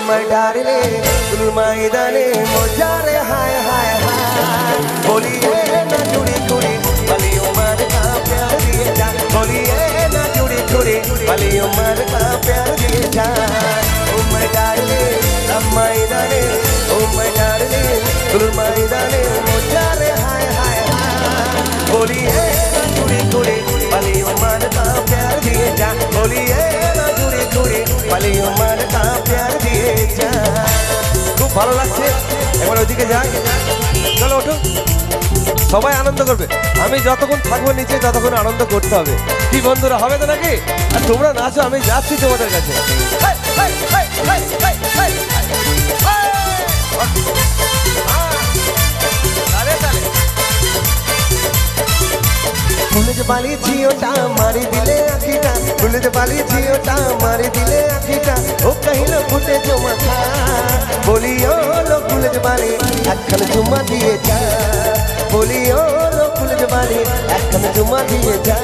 my darling गुल मैदाने मोजारे हाय हाय हाय बोलिए ना जुड़ी जुड़ी भली उम्र का प्यार दिए जा बोलिए ना जुड़ी जुड़ी भली उम्र का प्यार दिए जा my darling मैदाने my darling गुल मैदाने मोजारे हाय हाय हाय बोलिए ना जुड़ी जुड़ी भली उम्र का प्यार दिए जा बोलिए ना जुड़ी जुड़ी भली उम्र का प्यार दिए जा खूब ভালো লাগছে একবার ওইদিকে যাই চলো ওঠো সবাই আনন্দ করবে আমি যতক্ষণ থাকবো নিচে ততক্ষণ আনন্দ করতে হবে কি বন্ধুরা হবে তো নাকি আর তোমরা নাচো আমি যাচ্ছি তোমাদের কাছে भूलते पाली झियोटा मारी दिले आखिटा भूलते पाली झियोटा मारी दिले आखिटा ओ कहिलो फुटे जो माथा बोलियो लो भूलते पाली अखन चुम्मा दिए जा बोलियो लो भूलते पाली अखन चुम्मा दिए जा